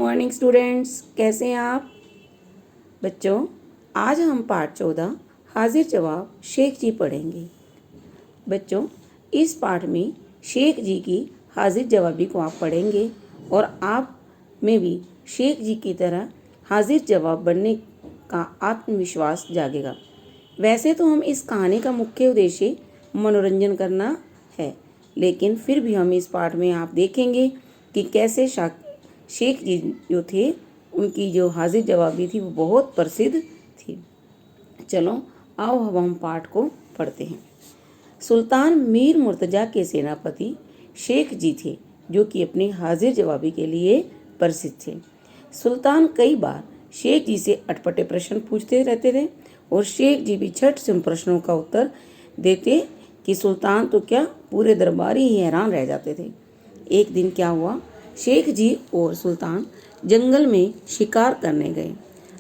Morning students, कैसे हैं आप बच्चों। आज हम पाठ 14 हाजिर जवाब शेख जी पढ़ेंगे। बच्चों, इस पाठ में शेख जी की हाजिर जवाबी को आप पढ़ेंगे और आप में भी शेख जी की तरह हाजिर जवाब बनने का आत्मविश्वास जागेगा। वैसे तो हम इस कहानी का मुख्य उद्देश्य मनोरंजन करना है, लेकिन फिर भी हम इस पाठ में आप देखेंगे कि कैसे शेख जी जो थे उनकी जो हाजिर जवाबी थी वो बहुत प्रसिद्ध थी। चलो आओ अब हम पाठ को पढ़ते हैं। सुल्तान मीर मुर्तजा के सेनापति शेख जी थे, जो कि अपनी हाजिर जवाबी के लिए प्रसिद्ध थे। सुल्तान कई बार शेख जी से अटपटे प्रश्न पूछते रहते थे और शेख जी भी झट से उन प्रश्नों का उत्तर देते कि सुल्तान तो क्या पूरे दरबारी ही हैरान रह जाते थे। एक दिन क्या हुआ, शेख जी और सुल्तान जंगल में शिकार करने गए।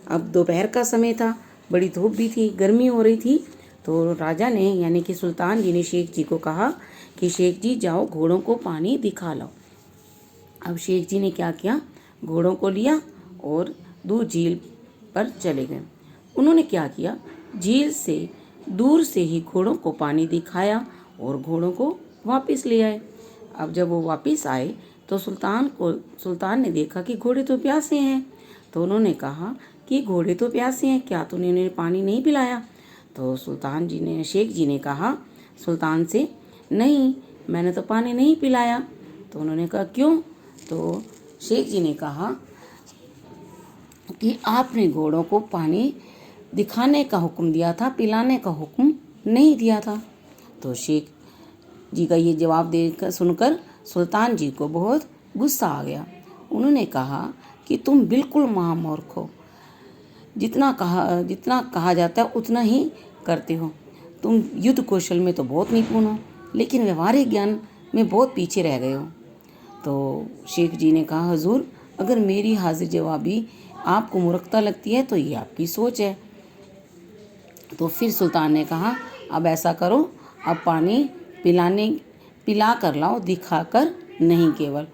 अब दोपहर का समय था, बड़ी धूप भी थी, गर्मी हो रही थी। तो राजा ने यानी कि सुल्तान जी ने शेख जी को कहा कि शेख जी जाओ घोड़ों को पानी दिखा लो। अब शेख जी ने क्या किया, घोड़ों को लिया और दूर झील पर चले गए। उन्होंने क्या किया, झील से दूर से ही घोड़ों को पानी दिखाया और घोड़ों को वापस ले आए। अब जब वो वापस आए तो सुल्तान ने देखा कि घोड़े तो प्यासे हैं। तो उन्होंने कहा कि घोड़े तो प्यासे हैं, क्या तूने उन्हें पानी नहीं पिलाया? तो शेख जी ने कहा सुल्तान से, नहीं, मैंने तो पानी नहीं पिलाया। तो उन्होंने कहा क्यों? तो शेख जी ने कहा कि आपने घोड़ों को पानी दिखाने का हुक्म दिया था, पिलाने का हुक्म नहीं दिया था। तो शेख जी का ये जवाब देकर सुनकर सुल्तान जी को बहुत गुस्सा आ गया। उन्होंने कहा कि तुम बिल्कुल महामूर्ख हो, जितना कहा जाता है उतना ही करते हो। तुम युद्ध कौशल में तो बहुत निपुण हो, लेकिन व्यवहारिक ज्ञान में बहुत पीछे रह गए हो। तो शेख जी ने कहा, हुजूर, अगर मेरी हाजिर जवाबी आपको मूर्खता लगती है तो ये आपकी सोच है। तो फिर सुल्तान ने कहा, अब ऐसा करो, अब पानी पिला कर लाओ, दिखा कर नहीं केवल।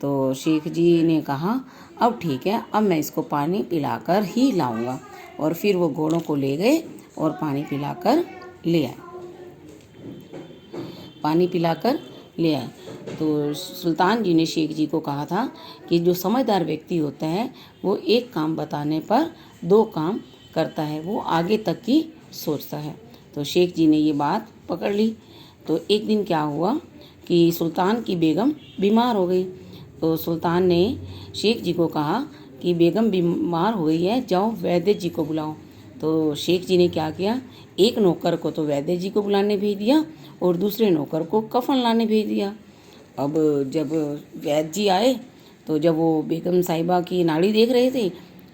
तो शेख जी ने कहा, अब ठीक है, अब मैं इसको पानी पिलाकर ही लाऊंगा। और फिर वो घोड़ों को ले गए और पानी पिलाकर ले आए। तो सुल्तान जी ने शेख जी को कहा था कि जो समझदार व्यक्ति होता है वो एक काम बताने पर 2 काम करता है, वो आगे तक की सोचता है। तो शेख जी ने ये बात पकड़ ली। तो एक दिन क्या हुआ कि सुल्तान की बेगम बीमार हो गई। तो सुल्तान ने शेख जी को कहा कि बेगम बीमार हो गई है, जाओ वैद्य जी को बुलाओ। तो शेख जी ने क्या किया, एक नौकर को तो वैद्य जी को बुलाने भेज दिया और दूसरे नौकर को कफन लाने भेज दिया। अब जब वैद्य जी आए तो जब वो बेगम साहिबा की नाड़ी देख रहे थे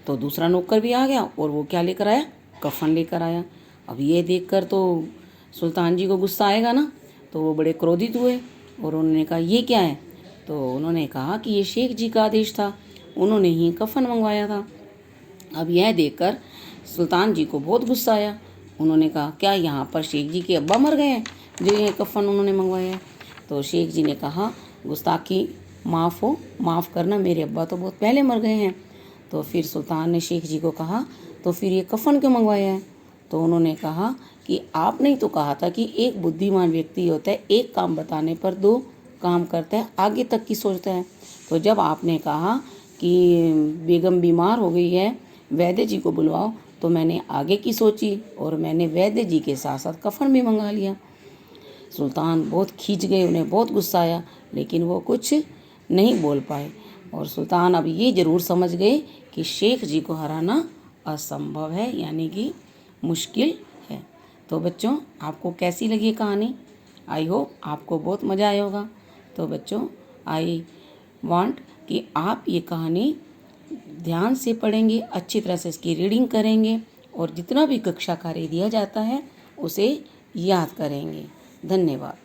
तो दूसरा नौकर भी आ गया और वो क्या लेकर आया, कफन लेकर आया। अब ये देखकर तो सुल्तान जी को गुस्सा आएगा ना, तो वो बड़े क्रोधित हुए और उन्होंने कहा ये क्या है? तो उन्होंने कहा कि ये शेख जी का आदेश था, उन्होंने ही कफन मंगवाया था। अब यह देखकर सुल्तान जी को बहुत गुस्सा आया। उन्होंने कहा, क्या यहाँ पर शेख जी के अब्बा मर गए हैं जो ये कफन उन्होंने मंगवाया है? तो शेख जी ने कहा, गुस्ताखी माफ़ करना, मेरे अब्बा तो बहुत पहले मर गए हैं। तो फिर सुल्तान ने शेख जी को कहा, तो फिर ये कफन क्यों मंगवाया है? तो उन्होंने कहा कि आपने ही तो कहा था कि एक बुद्धिमान व्यक्ति होता है, एक काम बताने पर 2 काम करता है, आगे तक की सोचता है। तो जब आपने कहा कि बेगम बीमार हो गई है, वैद्य जी को बुलवाओ, तो मैंने आगे की सोची और मैंने वैद्य जी के साथ साथ कफन भी मंगा लिया। सुल्तान बहुत खींच गए, उन्हें बहुत गुस्सा आया, लेकिन वो कुछ नहीं बोल पाए। और सुल्तान अब ये ज़रूर समझ गए कि शेख जी को हराना असंभव है, यानी कि मुश्किल है। तो बच्चों, आपको कैसी लगी कहानी? आई होप आपको बहुत मज़ा आया होगा। तो बच्चों, आई वांट कि आप ये कहानी ध्यान से पढ़ेंगे, अच्छी तरह से इसकी रीडिंग करेंगे और जितना भी कक्षा कार्य दिया जाता है उसे याद करेंगे। धन्यवाद।